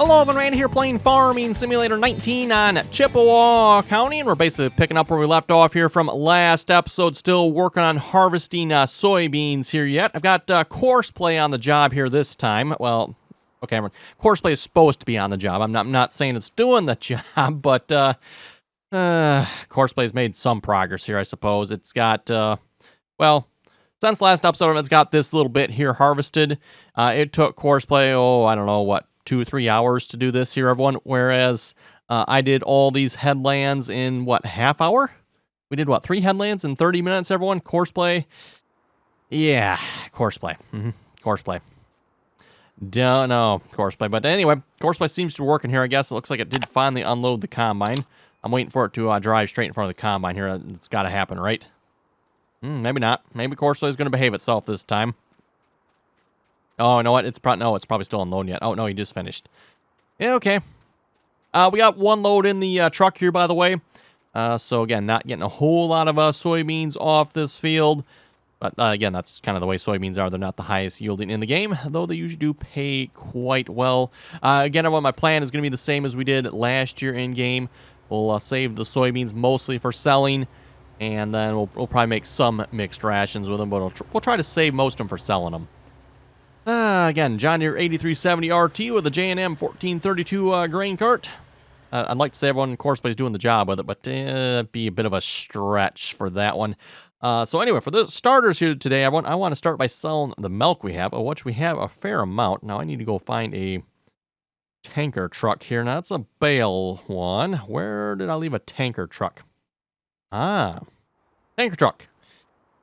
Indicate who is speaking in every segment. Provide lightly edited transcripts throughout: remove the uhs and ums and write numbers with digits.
Speaker 1: Hello, everyone, Randy here playing Farming Simulator 19 on Chippewa County, and we're basically picking up where we left off here from last episode, still working on harvesting soybeans here yet. I've got Courseplay on the job here this time. Well, okay, Courseplay is supposed to be on the job. I'm not saying it's doing the job, but Courseplay's made some progress here, I suppose. It's got, well, since last episode, it's got this little bit here harvested. It took Courseplay, I don't know, what, 2 or 3 hours to do this here, everyone, whereas I did all these headlands in, what, half hour? We did, what, 3 headlands in 30 minutes, everyone? Courseplay? Yeah, Courseplay. Courseplay. Don't know, Courseplay. But anyway, Courseplay seems to be working here, I guess. It looks like it did finally unload the combine. I'm waiting for it to drive straight in front of the combine here. It's got to happen, right? Maybe not. Maybe Courseplay is going to behave itself this time. Oh, you know what? It's probably still unloading yet. Oh, no, he just finished. Yeah, okay. We got one load in the truck here, by the way. So, again, not getting a whole lot of soybeans off this field. But, again, that's kind of the way soybeans are. They're not the highest yielding in the game, though they usually do pay quite well. Again, everyone, my plan is going to be the same as we did last year in-game. We'll save the soybeans mostly for selling. And then we'll probably make some mixed rations with them. But we'll try to save most of them for selling them. Again, John Deere 8370 RT with a J&M 1432 grain cart. I'd like to say everyone in Courseplay is doing the job with it, but it'd be a bit of a stretch for that one. So anyway, for the starters here today, I want to start by selling the milk we have, of which we have a fair amount. Now I need to go find a tanker truck here. Now that's a bale one. Where did I leave a tanker truck? Tanker truck.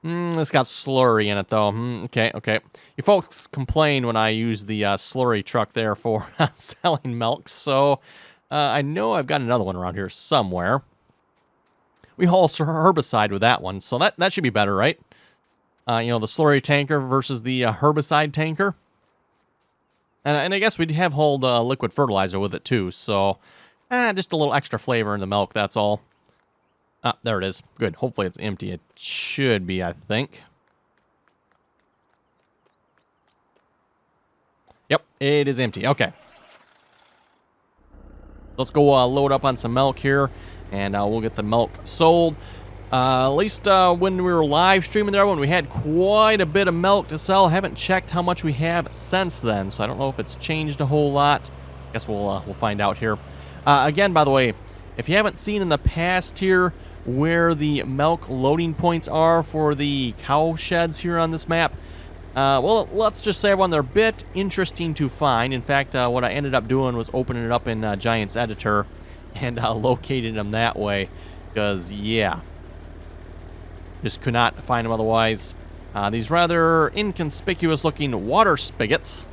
Speaker 1: It's got slurry in it, though. Okay. You folks complain when I use the slurry truck there for selling milk, so I know I've got another one around here somewhere. We haul herbicide with that one, so that should be better, right? You know, the slurry tanker versus the herbicide tanker. And I guess we have hauled liquid fertilizer with it, too, so just a little extra flavor in the milk, that's all. There it is. Good. Hopefully it's empty. It should be, I think. Yep, it is empty. Okay. Let's go load up on some milk here, and we'll get the milk sold. At least when we were live streaming there, when we had quite a bit of milk to sell. Haven't checked how much we have since then, so I don't know if it's changed a whole lot. Guess we'll find out here. Again, by the way, if you haven't seen in the past here where the milk loading points are for the cow sheds here on this map, well, let's just say, everyone, they're a bit interesting to find. In fact, what I ended up doing was opening it up in Giant's Editor and locating them that way. Because, yeah, just could not find them otherwise. These rather inconspicuous looking water spigots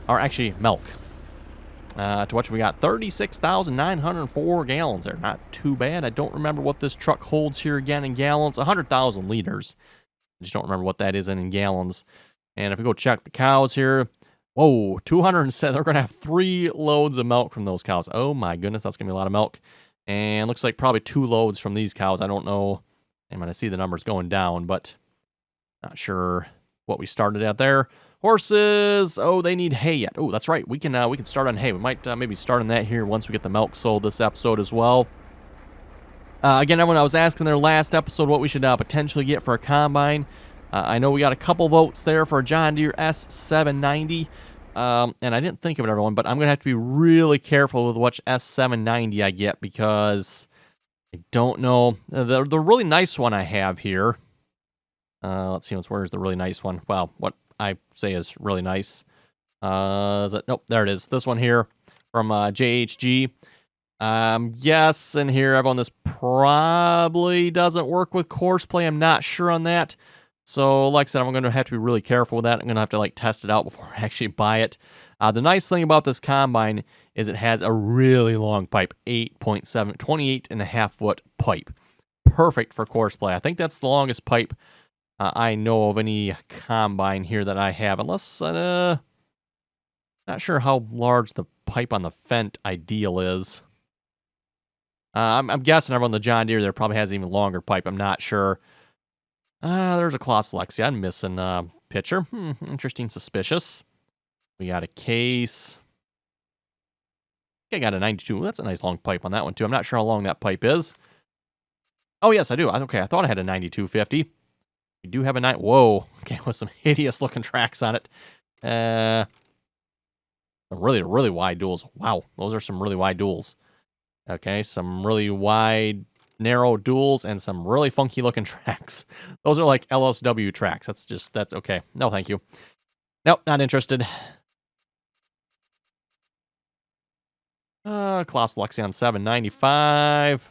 Speaker 1: are actually milk. To which we got 36,904 gallons there. Not too bad. I don't remember what this truck holds here again in gallons. 100,000 liters. I just don't remember what that is in gallons. And if we go check the cows here, whoa, 207. They're going to have 3 loads of milk from those cows. Oh my goodness, that's going to be a lot of milk. And looks like probably 2 loads from these cows. I don't know. I mean, I see the numbers going down, but not sure what we started at there. Horses, oh, they need hay yet. Oh, that's right. We can start on hay. We might maybe start on that here once we get the milk sold this episode as well. Again, everyone, I was asking their last episode what we should potentially get for a combine. I know we got a couple votes there for a John Deere S790. And I didn't think of it, everyone, but I'm going to have to be really careful with which S790 I get because I don't know. The really nice one I have here. Let's see, where's the really nice one? Well, what I say is really nice. Is it? Nope, there it is. This one here from JHG. Yes, and here, everyone, this probably doesn't work with Courseplay. I'm not sure on that. So, like I said, I'm going to have to be really careful with that. I'm going to have to, test it out before I actually buy it. The nice thing about this combine is it has a really long pipe, 8.7, 28.5-foot pipe. Perfect for Courseplay. I think that's the longest pipe I know of any combine here that I have, unless, not sure how large the pipe on the Fendt Ideal is. I'm guessing everyone, the John Deere there probably has an even longer pipe. I'm not sure. There's a Claas Lexia. I'm missing a picture. Interesting, suspicious. We got a case. I got a 92. That's a nice long pipe on that one, too. I'm not sure how long that pipe is. Oh, yes, I do. Okay, I thought I had a 9250. We do have a whoa. Okay, with some hideous-looking tracks on it. Really, really wide duals. Wow, those are some really wide duals. Okay, some really wide, narrow duals and some really funky-looking tracks. Those are like LSW tracks. That's okay. No, thank you. Nope, not interested. Colossal Lexion 795.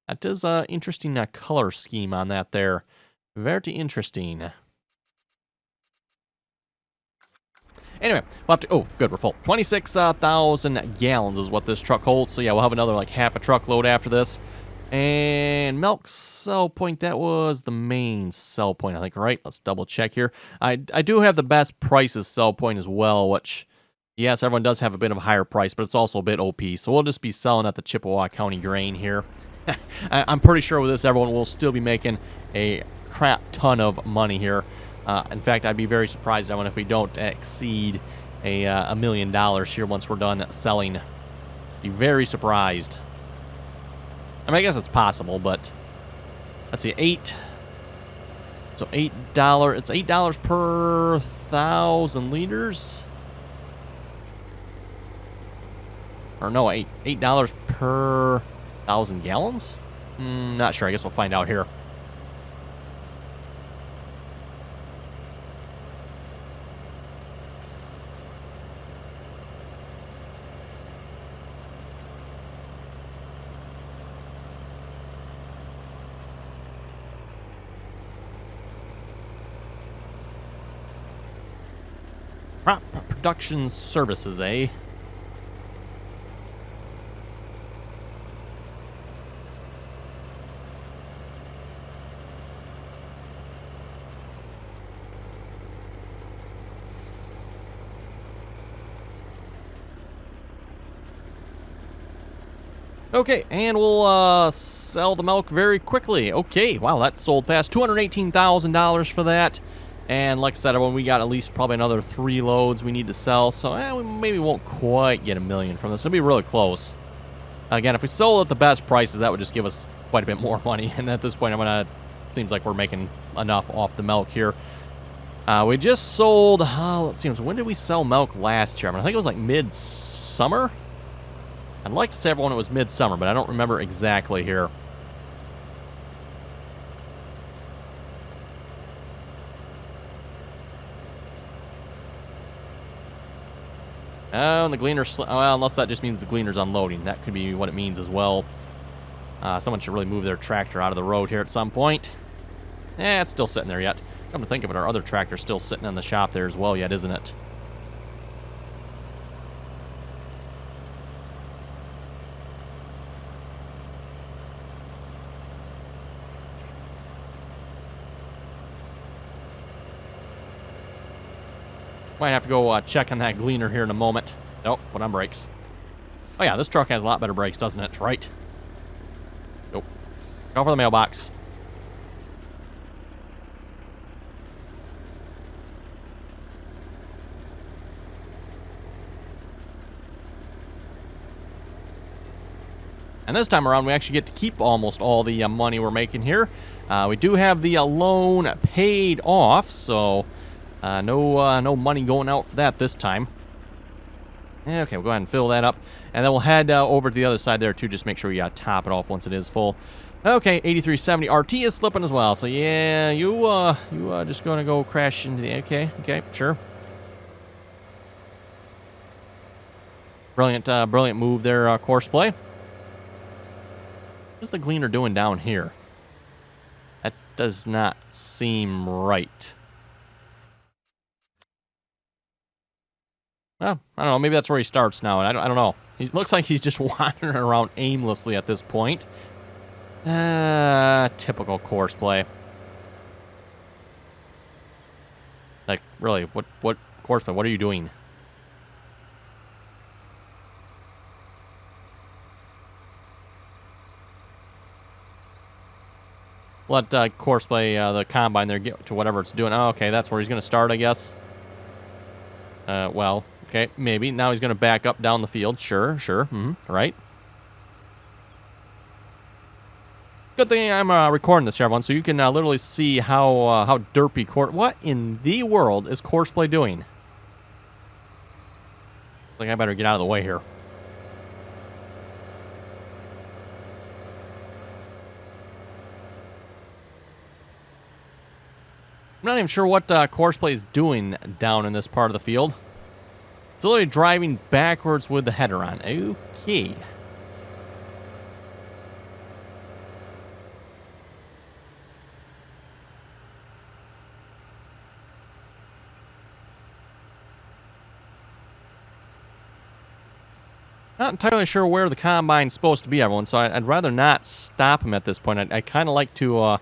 Speaker 1: That is an interesting color scheme on that there. Very interesting. Anyway, we'll have to... Oh, good, we're full. 26,000 gallons is what this truck holds. So, yeah, we'll have another, like, half a truckload after this. And milk sell point, that was the main sell point, I think, right? Let's double check here. I do have the best prices sell point as well, which... Yes, everyone does have a bit of a higher price, but it's also a bit OP. So we'll just be selling at the Chippewa County grain here. I'm pretty sure with this, everyone will still be making a crap ton of money here. In fact, I'd be very surprised, everyone, if we don't exceed $1 million here once we're done selling. Be very surprised. I mean, I guess it's possible, but let's see, So $8. It's $8 per 1,000 liters. Or no, $8 per 1,000 gallons? Not sure. I guess we'll find out here. Crop production services, eh? Okay, and we'll sell the milk very quickly. Okay, wow, that sold fast. $218,000 for that. And like I said, when we got at least probably another 3 loads we need to sell. So we maybe won't quite get $1 million from this. It'll be really close. Again, if we sold at the best prices, that would just give us quite a bit more money. And at this point, seems like we're making enough off the milk here. We just sold, let's see, when did we sell milk last year? I think it was like mid-summer. I'd like to say everyone it was midsummer, but I don't remember exactly here. Oh, and the gleaner... Well, unless that just means the gleaner's unloading. That could be what it means as well. Someone should really move their tractor out of the road here at some point. It's still sitting there yet. Come to think of it, our other tractor's still sitting in the shop there as well yet, isn't it? Might have to go check on that gleaner here in a moment. Nope, put on brakes. Oh yeah, this truck has a lot better brakes, doesn't it? Right? Nope. Go for the mailbox. And this time around, we actually get to keep almost all the money we're making here. We do have the loan paid off, so... no money going out for that this time. Okay, we'll go ahead and fill that up. And then we'll head over to the other side there, too. Just make sure we top it off once it is full. Okay, 8370. RT is slipping as well. So, yeah, you just going to go crash into the... Okay, sure. Brilliant, brilliant move there, course play. What's the gleaner doing down here? That does not seem right. Well, I don't know. Maybe that's where he starts now. I don't know. He looks like he's just wandering around aimlessly at this point. Typical course play. Like, really, what course play? What are you doing? Let course play the combine there get to whatever it's doing. Oh, okay, that's where he's going to start, I guess. Well, okay, maybe. Now he's going to back up down the field. Sure. Right. Good thing I'm recording this here, everyone, so you can literally see how derpy What in the world is Courseplay doing? I think I better get out of the way here. I'm not even sure what Courseplay is doing down in this part of the field. It's literally driving backwards with the header on. Okay. Not entirely sure where the combine's supposed to be, everyone, so I'd rather not stop him at this point. I kind of like to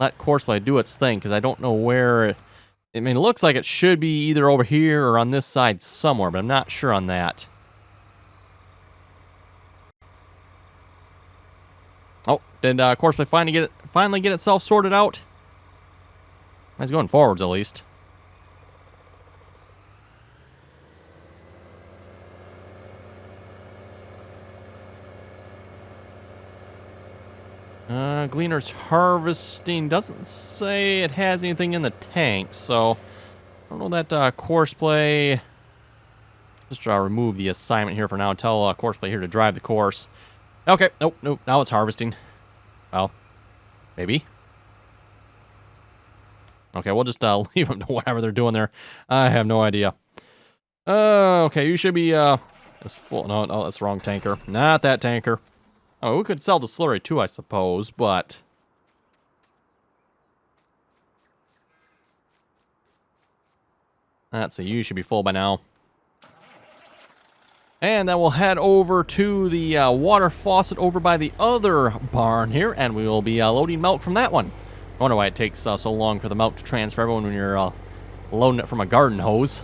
Speaker 1: let Courseplay do its thing, because I don't know where... I mean, it looks like it should be either over here or on this side somewhere, but I'm not sure on that. Oh, did Courseplay finally get itself sorted out? It's going forwards, at least. Gleaner's harvesting doesn't say it has anything in the tank, so I don't know that Courseplay. Just remove the assignment here for now and tell Courseplay here to drive the course. Okay, nope, now it's harvesting. Well, maybe. Okay, we'll just leave them to whatever they're doing there. I have no idea. Okay, you should be it's full. No, that's the wrong tanker. Not that tanker. Oh, we could sell the slurry too, I suppose, but... Let's see, you should be full by now. And then we'll head over to the water faucet over by the other barn here, and we will be loading milk from that one. I wonder why it takes so long for the milk to transfer everyone when you're loading it from a garden hose.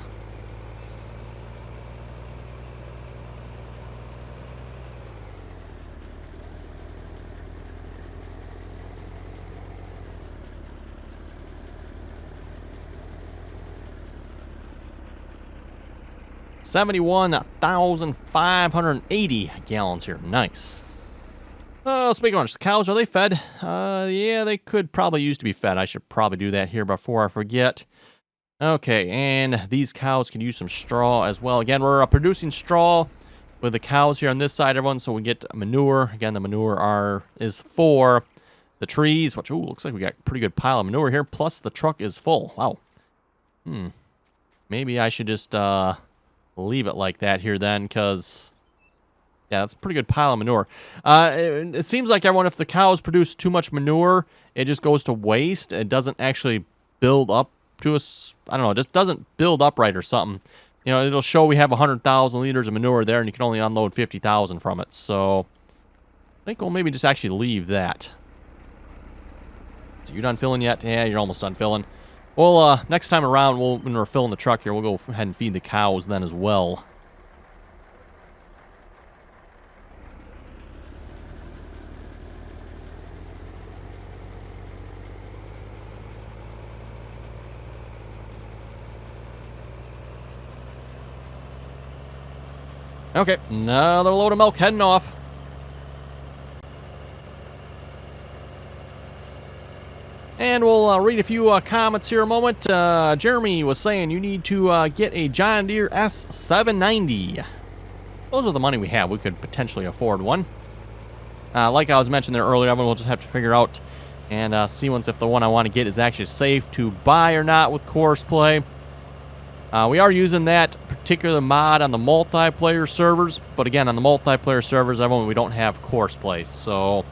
Speaker 1: $71,580 gallons here. Nice. Oh, speaking of which, cows, are they fed? Yeah, they could probably use to be fed. I should probably do that here before I forget. Okay, and these cows can use some straw as well. Again, we're producing straw with the cows here on this side, everyone, so we get manure. Again, the manure is for the trees, which, ooh, looks like we got a pretty good pile of manure here, plus the truck is full. Wow. Maybe I should just, leave it like that here then, because yeah, that's a pretty good pile of manure. It seems like, everyone, if the cows produce too much manure, it just goes to waste. It doesn't actually build up to us. I don't know, it just doesn't build up right or something. You know, it'll show we have 100,000 liters of manure there, and you can only unload 50,000 from it. So I think we'll maybe just actually leave that. So you done filling yet? Yeah, you're almost done filling. Well, next time around, when we're filling the truck here, we'll go ahead and feed the cows then as well. Okay, another load of milk heading off. And we'll read a few comments here a moment. Jeremy was saying you need to get a John Deere S790. Those are the money we have. We could potentially afford one. Like I was mentioning there earlier, we'll just have to figure out and see once if the one I want to get is actually safe to buy or not with Courseplay. We are using that particular mod on the multiplayer servers, but again, on the multiplayer servers, we don't have Courseplay, so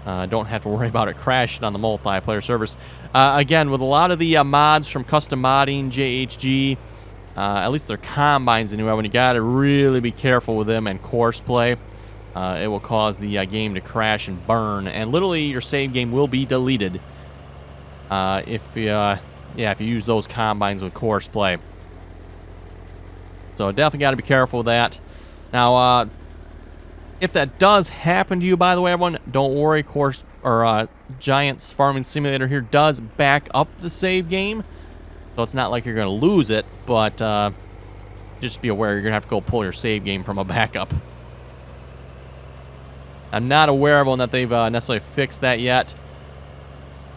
Speaker 1: don't have to worry about it crashing on the multiplayer servers. Again, with a lot of the mods from Custom Modding, JHG, at least their combines anyway, when you gotta really be careful with them and Courseplay, it will cause the game to crash and burn, and literally your save game will be deleted if you use those combines with Courseplay. So definitely got to be careful with that. Now, if that does happen to you, by the way, everyone, don't worry. Giants Farming Simulator here does back up the save game, so it's not like you're going to lose it. But just be aware you're going to have to go pull your save game from a backup. I'm not aware of one that they've necessarily fixed that yet.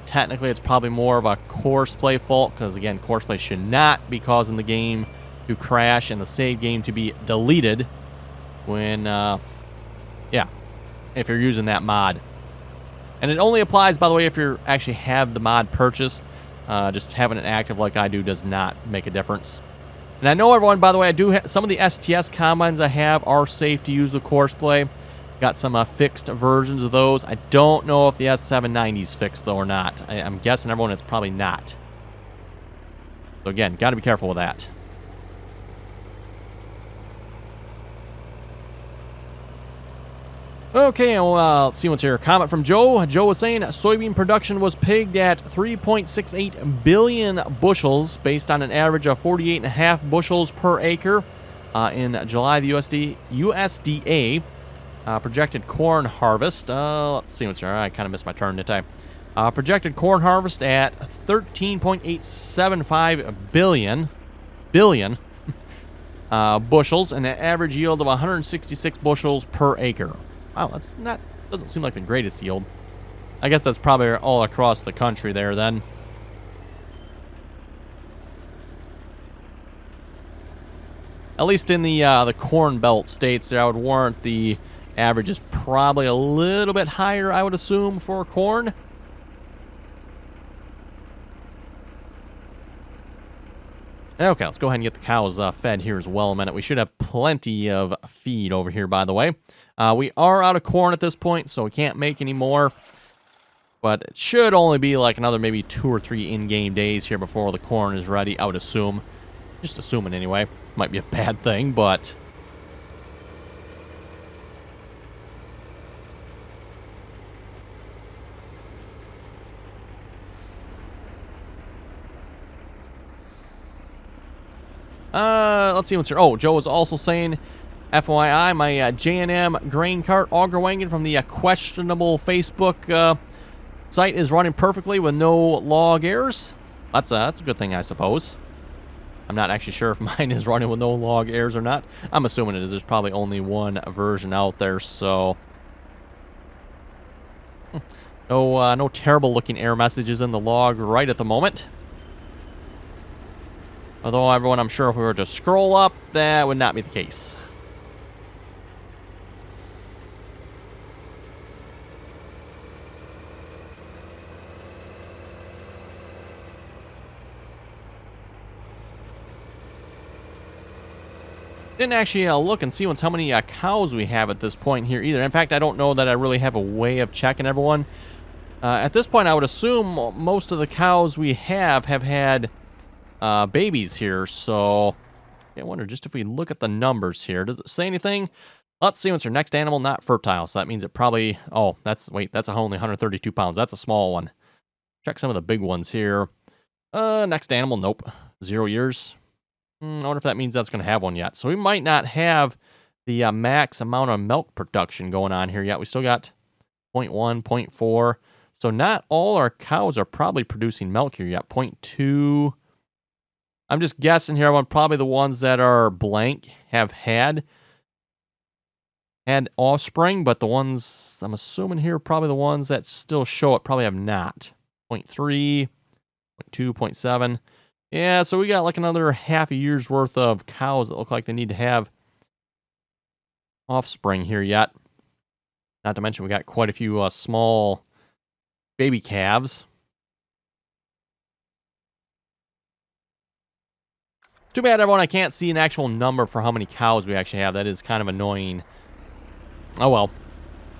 Speaker 1: Technically, it's probably more of a course play fault, because again, course play should not be causing the game to crash and the save game to be deleted when, yeah, if you're using that mod. And it only applies, by the way, if you actually have the mod purchased. Just having it active like I do does not make a difference. And I know, everyone, by the way, I do have some of the STS combines I have are safe to use with course play. Got some fixed versions of those. I don't know if the S790's fixed, though, or not. I'm guessing, everyone, it's probably not. So, again, got to be careful with that. Okay, well, let's see what's here. Comment from Joe. Joe was saying soybean production was pegged at 3.68 billion bushels based on an average of 48.5 bushels per acre. In July, the USDA projected corn harvest. Let's see what's here. I kind of missed my turn, didn't I? Projected corn harvest at 13.875 billion bushels and an average yield of 166 bushels per acre. Wow, that's not, doesn't seem like the greatest yield. I guess that's probably all across the country there then. At least in the Corn Belt states there, I would warrant the average is probably a little bit higher, I would assume, for corn. Okay, let's go ahead and get the cows fed here as well in a minute. We should have plenty of feed over here, by the way. We are out of corn at this point, so we can't make any more. But it should only be like another maybe 2 or 3 in-game days here before the corn is ready, I would assume. Just assuming anyway. Might be a bad thing, but... let's see what's here. Oh, Joe was also saying, FYI, my J&M grain cart auger wagon from the questionable Facebook site is running perfectly with no log errors. That's a good thing, I suppose. I'm not actually sure if mine is running with no log errors or not. I'm assuming it is. There's probably only one version out there, so... No terrible looking error messages in the log right at the moment. Although, everyone, I'm sure if we were to scroll up, that would not be the case. Didn't actually look and see how many cows we have at this point here either. In fact, I don't know that I really have a way of checking, everyone. At this point, I would assume most of the cows we have had babies here, so I wonder just if we look at the numbers here. Does it say anything? Let's see what's our next animal not fertile, so that means it probably... Oh, that's only 132 pounds. That's a small one. Check some of the big ones here. Next animal, nope. 0 years. I wonder if that means that's going to have one yet. So we might not have the max amount of milk production going on here yet. We still got 0.1, 0.4. So not all our cows are probably producing milk here yet. 0.2. I'm just guessing here. Probably the ones that are blank have had offspring, but the ones I'm assuming here, probably the ones that still show it, probably have not. 0.3, 0.2, 0.7. Yeah, so we got like another half a year's worth of cows that look like they need to have offspring here yet. Not to mention we got quite a few small baby calves. Too bad, everyone, I can't see an actual number for how many cows we actually have. That is kind of annoying. Oh well.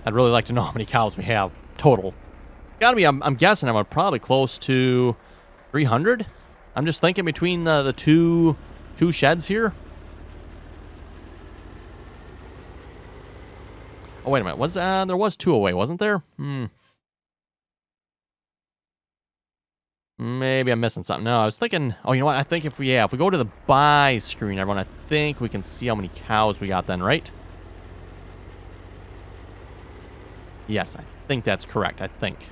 Speaker 1: I'd really like to know how many cows we have total. Gotta be, I'm guessing I'm probably close to 300. I'm just thinking between the two sheds here. Oh, wait a minute. There was 2 away, wasn't there? Maybe I'm missing something. No, I was thinking... Oh, you know what? I think if we go to the buy screen, everyone, I think we can see how many cows we got then, right? Yes, I think that's correct. I think.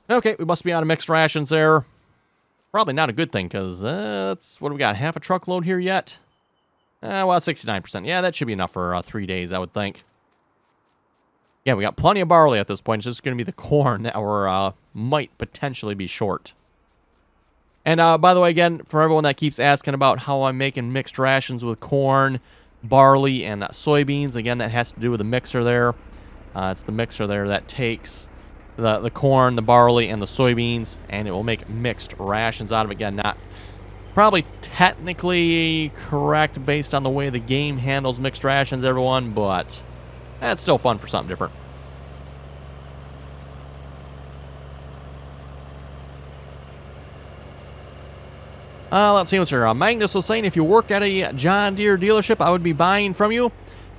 Speaker 1: Okay, we must be out of mixed rations there. Probably not a good thing, because that's, what do we got, half a truckload here yet? Well, 69%. Yeah, that should be enough for 3 days, I would think. Yeah, we got plenty of barley at this point. It's just going to be the corn that we're might potentially be short. And by the way, again, for everyone that keeps asking about how I'm making mixed rations with corn, barley, and soybeans, again, that has to do with the mixer there. It's the mixer there that takes the corn, the barley, and the soybeans, and it will make mixed rations out of it. Again, not probably technically correct based on the way the game handles mixed rations, everyone, but that's still fun for something different. Let's see what's here. Magnus was saying, if you worked at a John Deere dealership, I would be buying from you.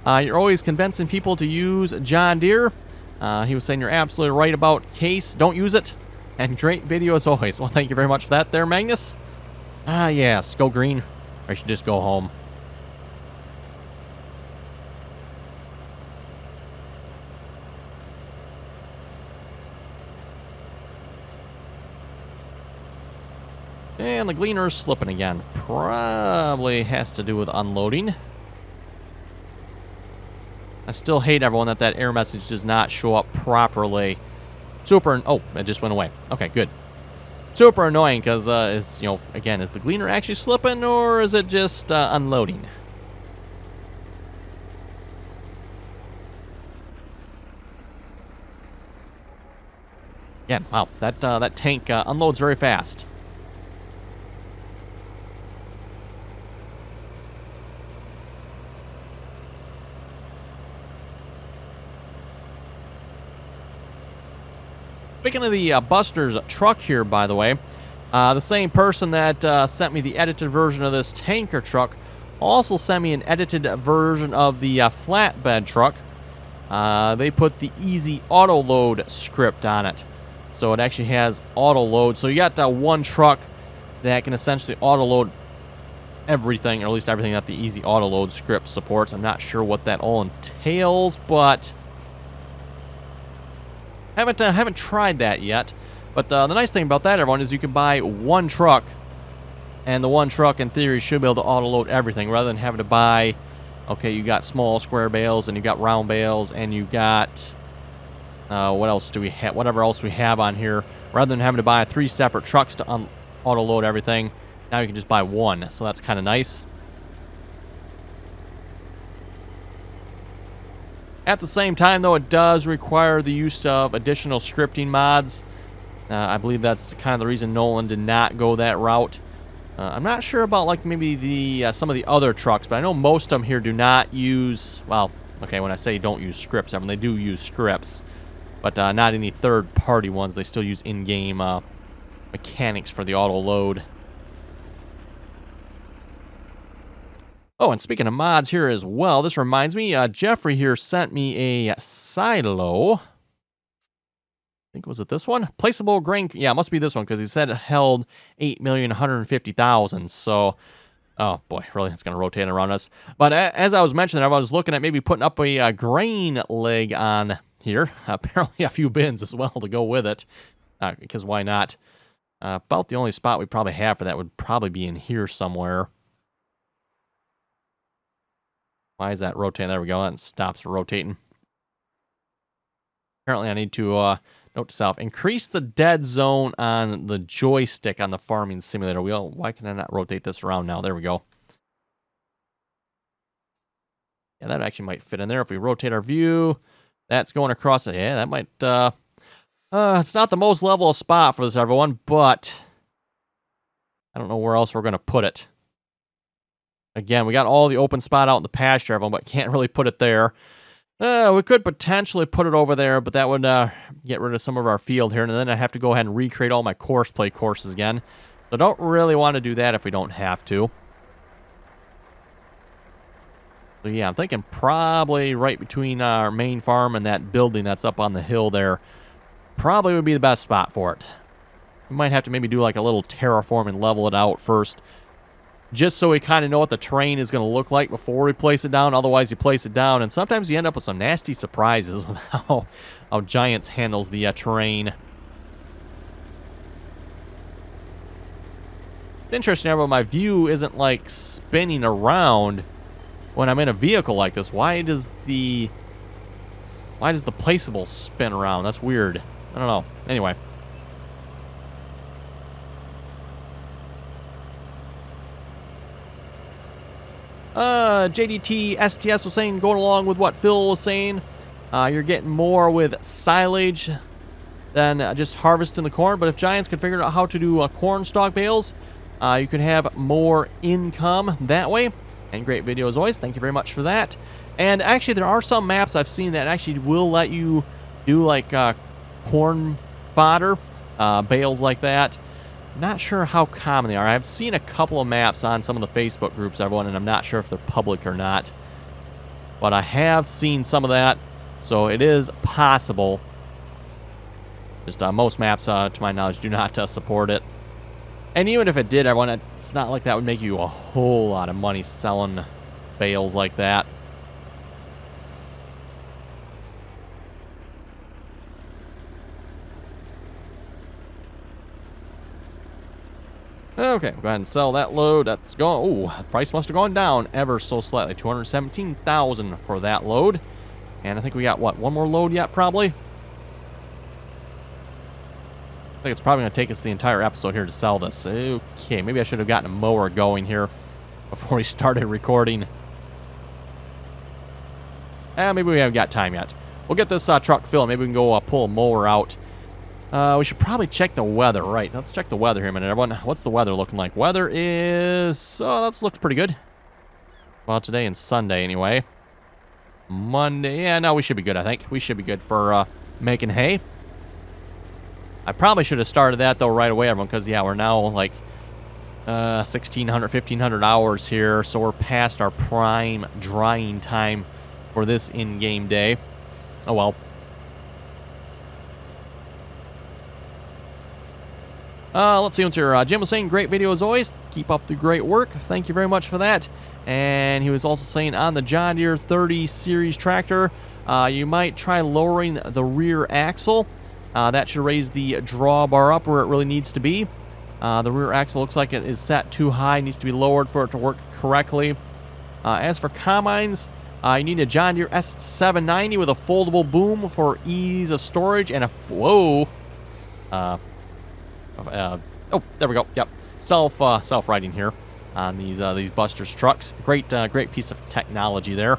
Speaker 1: You're always convincing people to use John Deere. He was saying you're absolutely right about Case. Don't use it. And great video as always. Well, thank you very much for that there, Magnus. Yes, go green. Or I should just go home. And the gleaner's slipping again. Probably has to do with unloading. I still hate everyone that error message does not show up properly. Super, oh, it just went away. Okay, good. Super annoying because, again, is the gleaner actually slipping or is it just unloading? Again, wow, that tank unloads very fast. Speaking of the Buster's truck here, by the way, the same person that sent me the edited version of this tanker truck also sent me an edited version of the flatbed truck. They put the easy autoload script on it. So it actually has autoload. So you got one truck that can essentially autoload everything, or at least everything that the easy autoload script supports. I'm not sure what that all entails, but haven't tried that yet. But the nice thing about that, everyone, is you can buy one truck, and the one truck, in theory, should be able to auto-load everything, rather than having to buy, okay, you got small square bales, and you got round bales, and you got, what else do we have, whatever else we have on here. Rather than having to buy 3 separate trucks to auto-load everything, now you can just buy one, so that's kind of nice. At the same time, though, it does require the use of additional scripting mods. I believe that's kind of the reason Nolan did not go that route. I'm not sure about, like, maybe the some of the other trucks, but I know most of them here do not use, well, okay, when I say don't use scripts, I mean, they do use scripts, but not any third-party ones. They still use in-game mechanics for the auto-load. Oh, and speaking of mods here as well, this reminds me, Jeffrey here sent me a silo. I think, was it this one? Placeable grain. Yeah, it must be this one, because he said it held 8,150,000. So, oh boy, really, it's going to rotate around us. But as I was mentioning, I was looking at maybe putting up a grain leg on here. Apparently a few bins as well to go with it, because why not? About the only spot we probably have for that would probably be in here somewhere. Why is that rotating? There we go. That stops rotating. Apparently, I need to note to self, increase the dead zone on the joystick on the farming simulator wheel. Why can I not rotate this around now? There we go. Yeah, that actually might fit in there. If we rotate our view, that's going across it. Yeah, that might... it's not the most level spot for this, everyone, but I don't know where else we're going to put it. Again, we got all the open spot out in the pasture, everyone, but can't really put it there. We could potentially put it over there, but that would get rid of some of our field here, and then I'd have to go ahead and recreate all my courseplay courses again. So don't really want to do that if we don't have to. So yeah, I'm thinking probably right between our main farm and that building that's up on the hill there probably would be the best spot for it. We might have to maybe do like a little terraform and level it out first, just so we kind of know what the terrain is going to look like before we place it down. Otherwise, you place it down, and sometimes you end up with some nasty surprises with how Giants handles the terrain. It's interesting, but my view isn't like spinning around when I'm in a vehicle like this. Why does the placeable spin around? That's weird. I don't know. Anyway. JDT STS was saying, going along with what Phil was saying, you're getting more with silage than just harvesting the corn. But if Giants can figure out how to do corn stalk bales, you could have more income that way. And great video as always. Thank you very much for that. And actually, there are some maps I've seen that actually will let you do like corn fodder bales like that. Not sure how common they are. I've seen a couple of maps on some of the Facebook groups, everyone, and I'm not sure if they're public or not. But I have seen some of that, so it is possible. Just most maps, to my knowledge, do not support it. And even if it did, everyone, it's not like that would make you a whole lot of money selling bales like that. Okay, go ahead and sell that load. That's gone. Oh, the price must have gone down ever so slightly. 217,000 for that load. And I think we got, what, one more load yet, probably? I think it's probably going to take us the entire episode here to sell this. Okay, maybe I should have gotten a mower going here before we started recording. Maybe we haven't got time yet. We'll get this truck filled. Maybe we can go pull a mower out. We should probably check the weather, right? Let's check the weather here a minute, everyone. What's the weather looking like? Weather is... oh, that looks pretty good. Well, today and Sunday, anyway. Monday... yeah, no, we should be good, I think. We should be good for making hay. I probably should have started that, though, right away, everyone, because, yeah, we're now, like, 1,600, 1,500 hours here, so we're past our prime drying time for this in-game day. Oh, well. Let's see what's here. Jim was saying, great video as always. Keep up the great work. Thank you very much for that. And he was also saying on the John Deere 30 series tractor, you might try lowering the rear axle. That should raise the drawbar up where it really needs to be. The rear axle looks like it is set too high, needs to be lowered for it to work correctly. As for combines, you need a John Deere S790 with a foldable boom for ease of storage and a... whoa! Oh, there we go. Yep, self-riding here on these Buster's trucks. Great piece of technology there.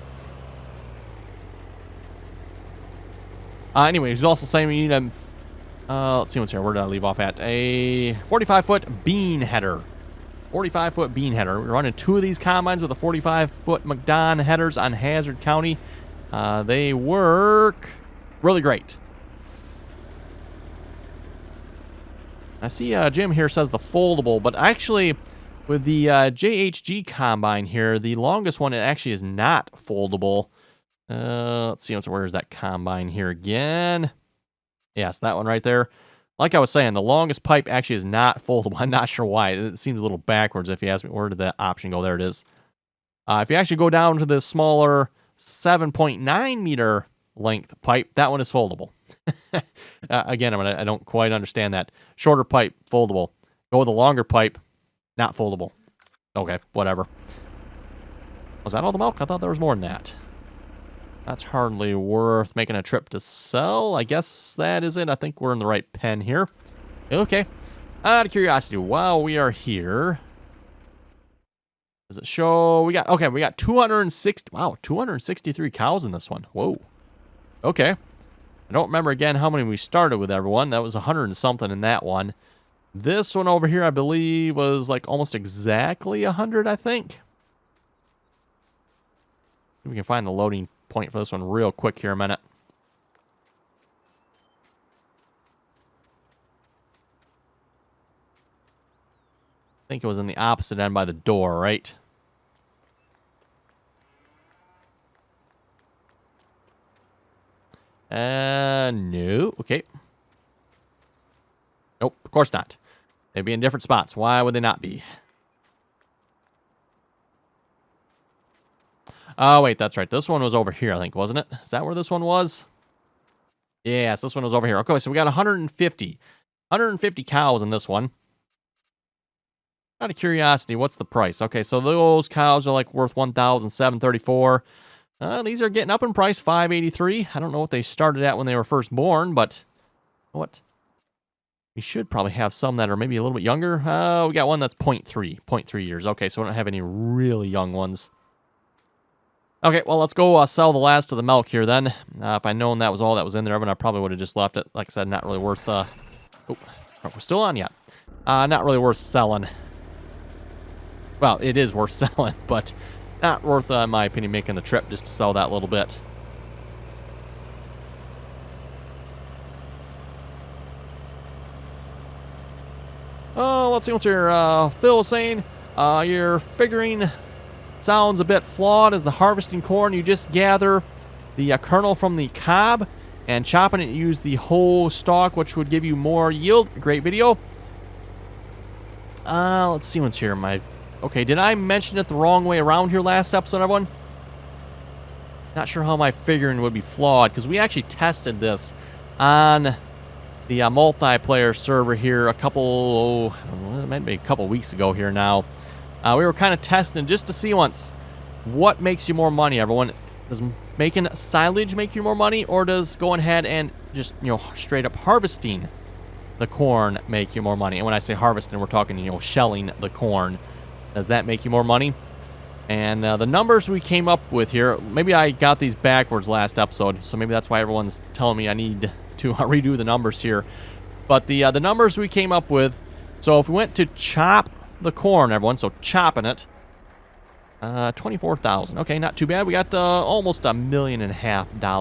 Speaker 1: Anyway, he's also saying we need a... let's see what's here. Where did I leave off at? A 45-foot bean header. 45-foot bean header. We're running two of these combines with a 45-foot McDon headers on Hazard County. They work really great. I see Jim here says the foldable, but actually with the JHG combine here, the longest one, it actually is not foldable. Let's see, where is that combine here again? Yes, that one right there. Like I was saying, the longest pipe actually is not foldable. I'm not sure why. It seems a little backwards if you ask me. Where did that option go? There it is. If you actually go down to the smaller 7.9 meter length pipe, that one is foldable. Again, I don't quite understand that. Shorter pipe, foldable. Go with a longer pipe, not foldable. Okay, whatever. Was that all the milk? I thought there was more than that. That's hardly worth making a trip to sell. I guess that is it. I think we're in the right pen here. Okay. Out of curiosity, while we are here, does it show we got 260, wow, 263 cows in this one. Whoa. Okay. I don't remember again how many we started with, everyone. That was 100 and something in that one. This one over here, I believe, was like almost exactly 100, I think. See if we can find the loading point for this one real quick here a minute. I think it was in the opposite end by the door, right? No. Okay. Nope, of course not. They'd be in different spots. Why would they not be? Oh, wait, that's right. This one was over here, I think, wasn't it? Is that where this one was? Yes, this one was over here. Okay, so we got 150. 150 cows in this one. Out of curiosity, what's the price? Okay, so those cows are like worth $1,734. These are getting up in price, $583. I don't know what they started at when they were first born, but what? We should probably have some that are maybe a little bit younger. We got one that's 0.3 years. Okay, so we don't have any really young ones. Okay, well, let's go sell the last of the milk here then. If I'd known that was all that was in there, I probably would have just left it. Like I said, not really worth... Oh, we're still on yet. Not really worth selling. Well, it is worth selling, but not worth, in my opinion, making the trip just to sell that little bit. Let's see what your Phil was saying. Your figuring sounds a bit flawed as the harvesting corn. You just gather the kernel from the cob and chopping it, use the whole stalk, which would give you more yield. Great video. Let's see what's here. Okay, did I mention it the wrong way around here last episode, everyone? Not sure how my figuring would be flawed, because we actually tested this on the multiplayer server here a couple weeks ago here now. We were kind of testing just to see once what makes you more money, everyone. Does making silage make you more money, or does going ahead and just, straight up harvesting the corn make you more money? And when I say harvesting, we're talking, shelling the corn. Does that make you more money? And the numbers we came up with here, maybe I got these backwards last episode, so maybe that's why everyone's telling me I need to redo the numbers here. But the numbers we came up with, so if we went to chop the corn, everyone, so chopping it, 24,000. Okay, not too bad. We got almost $1.5 million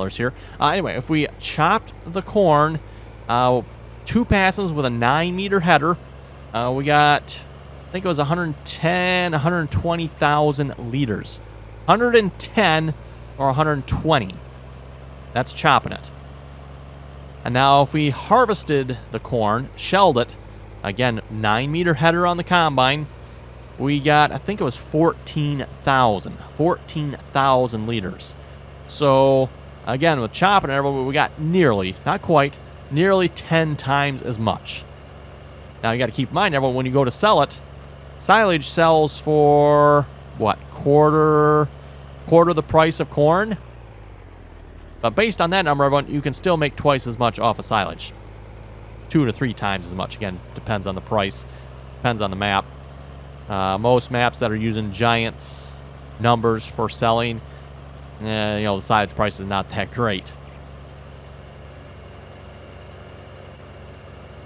Speaker 1: here. Anyway, if we chopped the corn, 2 passes with a 9-meter header, we got, I think it was 120,000 liters. 110 or 120. That's chopping it. And now if we harvested the corn, shelled it, again, 9-meter header on the combine, we got, I think it was 14,000 liters. So, again, with chopping it, we got nearly, not quite, nearly 10 times as much. Now, you got to keep in mind, everyone, when you go to sell it, silage sells for, what, quarter the price of corn? But based on that number, everyone, you can still make twice as much off of silage. 2 to 3 times as much. Again, depends on the price, depends on the map. Most maps that are using Giants numbers for selling, the silage price is not that great.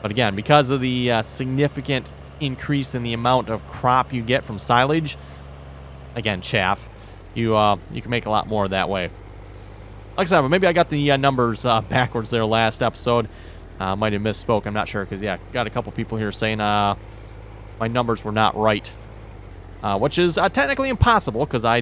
Speaker 1: But again, because of the significant increase in the amount of crop you get from silage, again, chaff, you can make a lot more that way. Like I said, maybe I got the numbers backwards there last episode. Might have misspoke. I'm not sure, because, yeah, got a couple people here saying my numbers were not right. Which is technically impossible, because we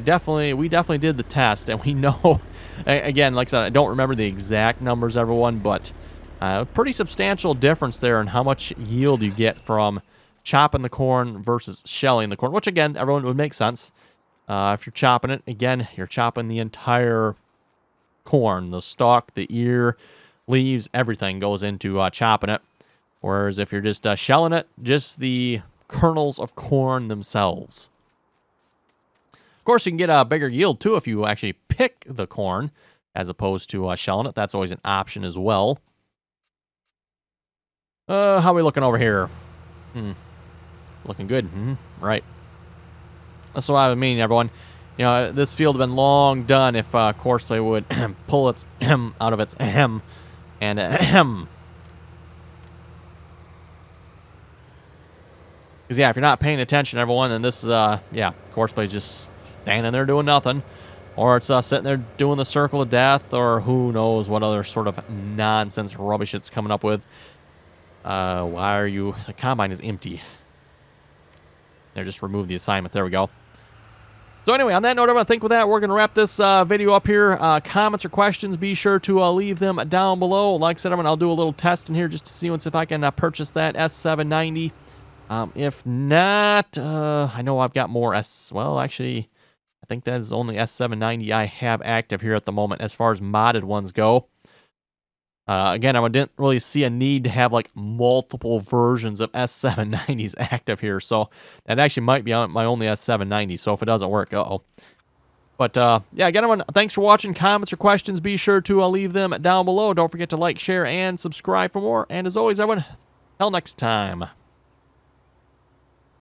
Speaker 1: definitely did the test, and we know, again, like I said, I don't remember the exact numbers, everyone, but a pretty substantial difference there in how much yield you get from chopping the corn versus shelling the corn, which, again, everyone would make sense. If you're chopping it, again, you're chopping the entire corn, the stalk, the ear, leaves, everything goes into chopping it. Whereas if you're just shelling it, just the kernels of corn themselves. Of course, you can get a bigger yield too if you actually pick the corn as opposed to shelling it. That's always an option as well. How are we looking over here? Looking good. Right. That's what I mean, everyone. This field would have been long done if Courseplay would pull its out of its and because, yeah, if you're not paying attention, everyone, then this is, Coursplay's just standing there doing nothing. Or it's sitting there doing the circle of death, or who knows what other sort of nonsense rubbish it's coming up with. The combine is empty. There, just remove the assignment. There we go. So anyway, on that note, everyone, I think with that, we're going to wrap this video up here. Comments or questions, be sure to leave them down below. Like I said, I'll do a little test in here just to see if I can purchase that S790. If not, I know I've got more actually, I think that is only S790 I have active here at the moment as far as modded ones go. Again, I didn't really see a need to have like multiple versions of S790s active here, so that actually might be my only S790, so if it doesn't work, uh-oh. But, yeah, again, everyone, thanks for watching. Comments or questions, be sure to leave them down below. Don't forget to like, share, and subscribe for more. And as always, everyone, till next time.